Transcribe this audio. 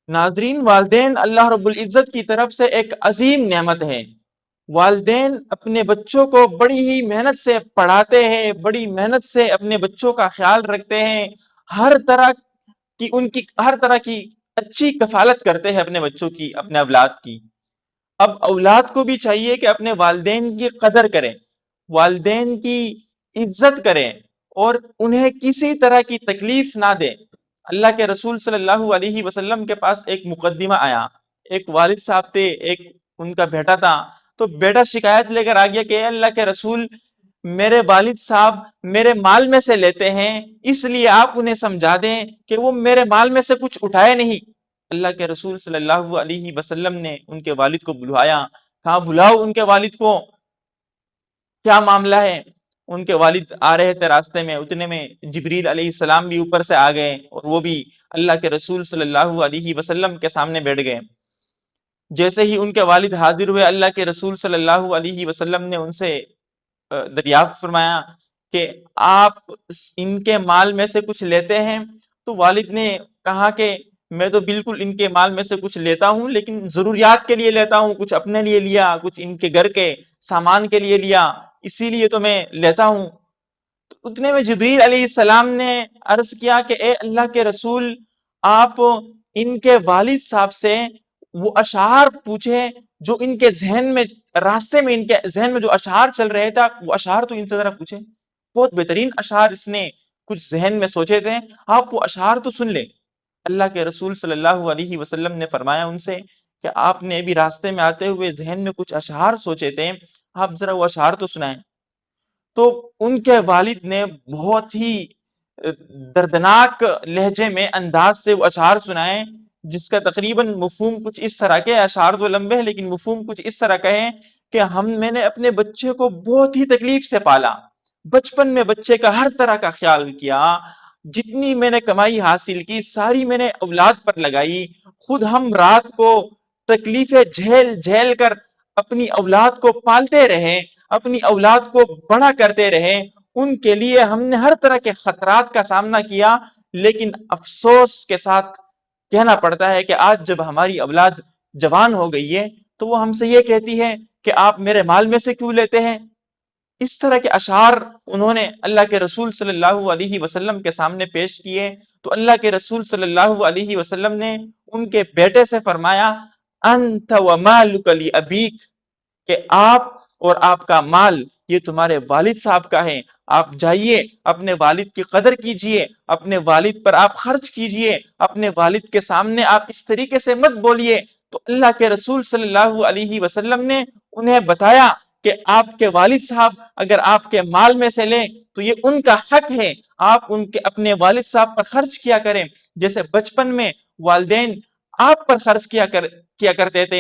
ناظرین، والدین اللہ رب العزت کی طرف سے ایک عظیم نعمت ہے۔ والدین اپنے بچوں کو بڑی ہی محنت سے پڑھاتے ہیں، بڑی محنت سے اپنے بچوں کا خیال رکھتے ہیں، ہر طرح کی اچھی کفالت کرتے ہیں اپنے بچوں کی، اپنے اولاد کی۔ اب اولاد کو بھی چاہیے کہ اپنے والدین کی قدر کریں، والدین کی عزت کریں اور انہیں کسی طرح کی تکلیف نہ دیں۔ اللہ کے رسول صلی اللہ علیہ وسلم کے پاس ایک مقدمہ آیا، ایک والد صاحب تھے، ایک ان کا بیٹا تھا، تو بیٹا شکایت لے کر آ گیا کہ اے اللہ کے رسول، میرے والد صاحب میرے مال میں سے لیتے ہیں، اس لیے آپ انہیں سمجھا دیں کہ وہ میرے مال میں سے کچھ اٹھائے نہیں۔ اللہ کے رسول صلی اللہ علیہ وسلم نے ان کے والد کو بلوایا، کہا بلاؤ ان کے والد کو، کیا معاملہ ہے؟ ان کے والد آ رہے تھے راستے میں، اتنے میں جبریل علیہ السلام بھی اوپر سے آ گئے اور وہ بھی اللہ کے رسول صلی اللہ علیہ وسلم کے سامنے بیٹھ گئے۔ جیسے ہی ان کے والد حاضر ہوئے، اللہ کے رسول صلی اللہ علیہ وسلم نے ان سے دریافت فرمایا کہ آپ ان کے مال میں سے کچھ لیتے ہیں؟ تو والد نے کہا کہ میں تو بالکل ان کے مال میں سے کچھ لیتا ہوں، لیکن ضروریات کے لیے لیتا ہوں، کچھ اپنے لیے لیا، کچھ ان کے گھر کے سامان کے لیے لیا، اسی لیے تو میں لیتا ہوں۔ تو اتنے میں جبریل علیہ السلام نے عرض کیا کہ اے اللہ کے رسول، آپ ان کے والد صاحب سے وہ اشعار پوچھیں جو ان کے ذہن میں، راستے میں ان کے ذہن میں جو اشعار چل رہے تھا، وہ اشعار تو ان سے ذرا پوچھیں، بہت بہترین اشعار اس نے کچھ ذہن میں سوچے تھے، آپ وہ اشعار تو سن لیں۔ اللہ کے رسول صلی اللہ علیہ وسلم نے فرمایا ان سے کہ آپ نے بھی راستے میں آتے ہوئے ذہن میں کچھ اشعار سوچے تھے، آپ ذرا وہ اشعار تو سنائیں۔ تو ان کے والد نے بہت ہی دردناک لہجے میں انداز سے وہ اشعار سنائے، جس کا تقریباً مفہوم کچھ اس طرح کے، اشعار تو لمبے ہیں لیکن مفہوم کچھ اس طرح کا ہے کہ میں نے اپنے بچے کو بہت ہی تکلیف سے پالا، بچپن میں بچے کا ہر طرح کا خیال کیا، جتنی میں نے کمائی حاصل کی ساری میں نے اولاد پر لگائی، خود ہم رات کو تکلیفیں جھیل جھیل کر اپنی اولاد کو پالتے رہے، اپنی اولاد کو بڑا کرتے رہے، ان کے لیے ہم نے ہر طرح کے خطرات کا سامنا کیا، لیکن افسوس کے ساتھ کہنا پڑتا ہے کہ آج جب ہماری اولاد جوان ہو گئی ہے تو وہ ہم سے یہ کہتی ہے کہ آپ میرے مال میں سے کیوں لیتے ہیں؟ اس طرح کے اشعار انہوں نے اللہ کے رسول صلی اللہ علیہ وسلم کے سامنے پیش کیے، تو اللہ کے رسول صلی اللہ علیہ وسلم نے ان کے بیٹے سے فرمایا انت ومالک لابیک، کہ آپ اور آپ کا مال یہ تمہارے والد صاحب کا ہے، آپ جائیے اپنے والد کی قدر کیجئے، اپنے والد پر آپ خرچ کیجئے، اپنے والد کے سامنے آپ اس طریقے سے مت بولیے۔ تو اللہ کے رسول صلی اللہ علیہ وسلم نے انہیں بتایا کہ آپ کے والد صاحب اگر آپ کے مال میں سے لیں تو یہ ان کا حق ہے، آپ ان کے اپنے والد صاحب پر خرچ کیا کریں، جیسے بچپن میں والدین آپ پر خرچ کیا کرتے تھے۔